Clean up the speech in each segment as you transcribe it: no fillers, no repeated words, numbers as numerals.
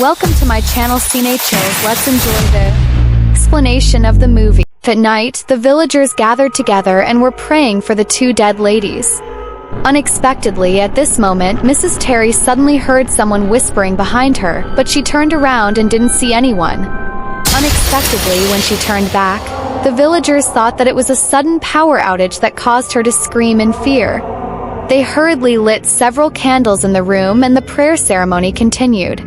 Welcome to my channel Cine Chills. Let's enjoy the explanation of the movie. At night, the villagers gathered together and were praying for the two dead ladies. Unexpectedly, at this moment, Mrs. Terry suddenly heard someone whispering behind her, but she turned around and didn't see anyone. Unexpectedly, when she turned back, the villagers thought that it was a sudden power outage that caused her to scream in fear. They hurriedly lit several candles in the room and the prayer ceremony continued.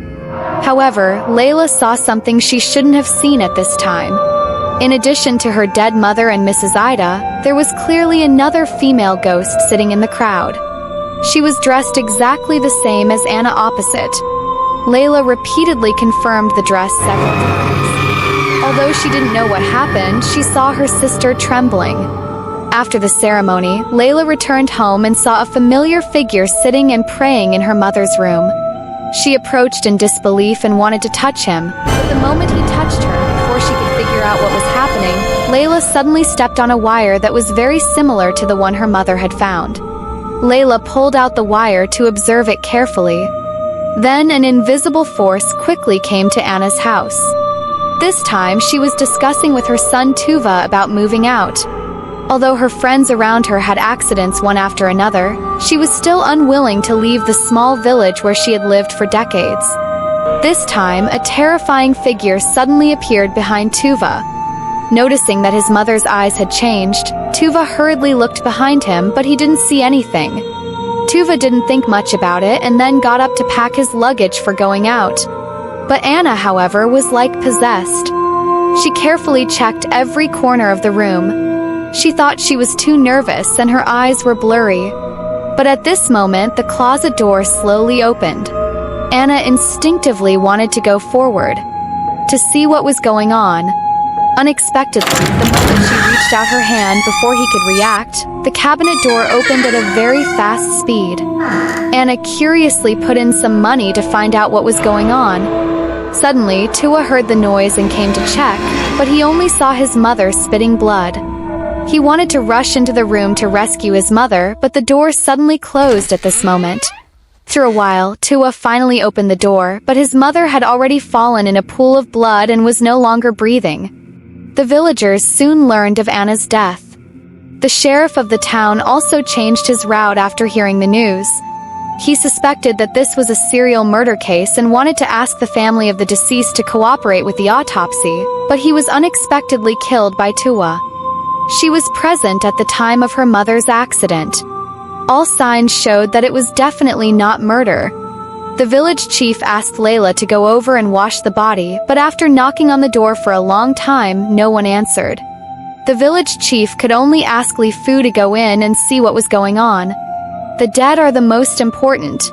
However, Lela saw something she shouldn't have seen at this time. In addition to her dead mother and Mrs. Ida, there was clearly another female ghost sitting in the crowd. She was dressed exactly the same as Anna opposite. Lela repeatedly confirmed the dress several times. Although she didn't know what happened, she saw her sister trembling. After the ceremony, Lela returned home and saw a familiar figure sitting and praying in her mother's room. She approached in disbelief and wanted to touch him, but the moment he touched her, before she could figure out what was happening, Lela suddenly stepped on a wire that was very similar to the one her mother had found. Lela pulled out the wire to observe it carefully. Then an invisible force quickly came to Anna's house. This time, she was discussing with her son Tuva about moving out. Although her friends around her had accidents one after another, she was still unwilling to leave the small village where she had lived for decades. This time, a terrifying figure suddenly appeared behind Tuva. Noticing that his mother's eyes had changed, Tuva hurriedly looked behind him, but he didn't see anything. Tuva didn't think much about it and then got up to pack his luggage for going out. But Anna, however, was like possessed. She carefully checked every corner of the room. She thought she was too nervous and her eyes were blurry. But at this moment, the closet door slowly opened. Anna instinctively wanted to go forward, to see what was going on. Unexpectedly, the moment she reached out her hand before he could react, the cabinet door opened at a very fast speed. Anna curiously put in some money to find out what was going on. Suddenly, Tua heard the noise and came to check, but he only saw his mother spitting blood. He wanted to rush into the room to rescue his mother, but the door suddenly closed at this moment. After a while, Tua finally opened the door, but his mother had already fallen in a pool of blood and was no longer breathing. The villagers soon learned of Anna's death. The sheriff of the town also changed his route after hearing the news. He suspected that this was a serial murder case and wanted to ask the family of the deceased to cooperate with the autopsy, but he was unexpectedly killed by Tua. She was present at the time of her mother's accident. All signs showed that it was definitely not murder. The village chief asked Lela to go over and wash the body, but after knocking on the door for a long time, no one answered. The village chief could only ask Lifu to go in and see what was going on. The dead are the most important.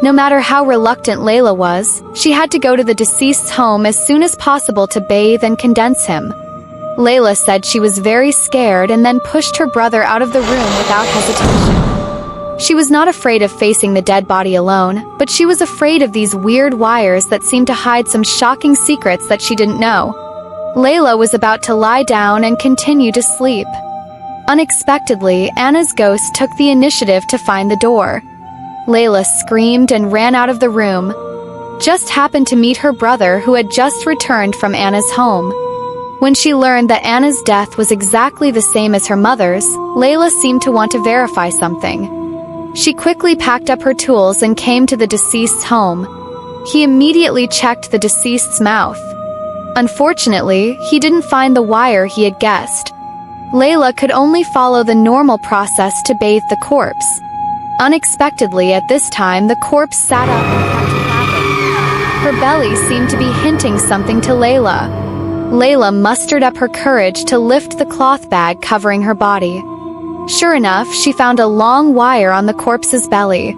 No matter how reluctant Lela was, she had to go to the deceased's home as soon as possible to bathe and condense him. Lela said she was very scared and then pushed her brother out of the room without hesitation. She was not afraid of facing the dead body alone, but she was afraid of these weird wires that seemed to hide some shocking secrets that she didn't know. Lela was about to lie down and continue to sleep. Unexpectedly, Anna's ghost took the initiative to find the door. Lela screamed and ran out of the room. Just happened to meet her brother who had just returned from Anna's home. When she learned that Anna's death was exactly the same as her mother's, Lela seemed to want to verify something. She quickly packed up her tools and came to the deceased's home. He immediately checked the deceased's mouth. Unfortunately, he didn't find the wire he had guessed. Lela could only follow the normal process to bathe the corpse. Unexpectedly, at this time, the corpse sat up and kept clapping. Her belly seemed to be hinting something to Lela. Lela mustered up her courage to lift the cloth bag covering her body. Sure enough, she found a long wire on the corpse's belly.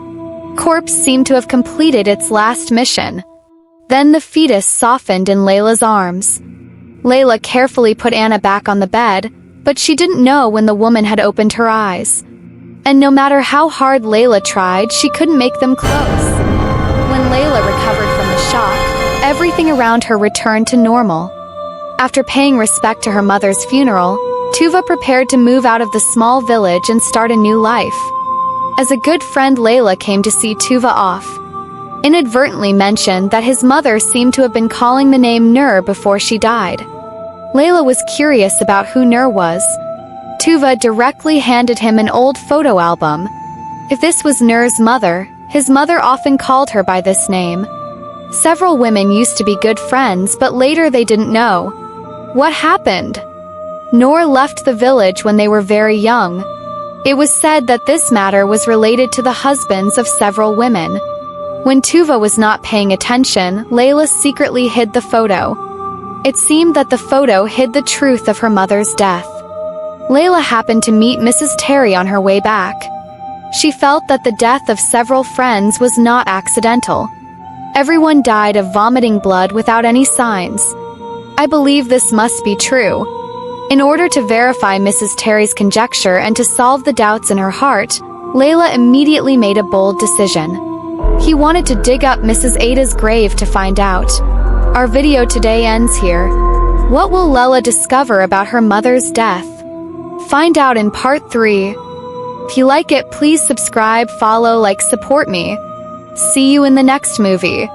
Corpse seemed to have completed its last mission. Then the fetus softened in Lela's arms. Lela carefully put Anna back on the bed, but she didn't know when the woman had opened her eyes. And no matter how hard Lela tried, she couldn't make them close. When Lela recovered from the shock, everything around her returned to normal. After paying respect to her mother's funeral, Tuva prepared to move out of the small village and start a new life. As a good friend, Lela came to see Tuva off. inadvertently mentioned that his mother seemed to have been calling the name Nur before she died. Lela was curious about who Nur was. Tuva directly handed him an old photo album. If this was Nur's mother, his mother often called her by this name. Several women used to be good friends, but later they didn't know. What happened? Nur left the village when they were very young. It was said that this matter was related to the husbands of several women. When Tuva was not paying attention, Lela secretly hid the photo. It seemed that the photo hid the truth of her mother's death. Lela happened to meet Mrs. Terry on her way back. She felt that the death of several friends was not accidental. Everyone died of vomiting blood without any signs. I believe this must be true. In order to verify Mrs. Terry's conjecture and to solve the doubts in her heart, Lela immediately made a bold decision. He wanted to dig up Mrs. Ada's grave to find out. Our video today ends here. What will Lela discover about her mother's death? Find out in part 3. If you like it, please subscribe, follow, like, support me. See you in the next movie.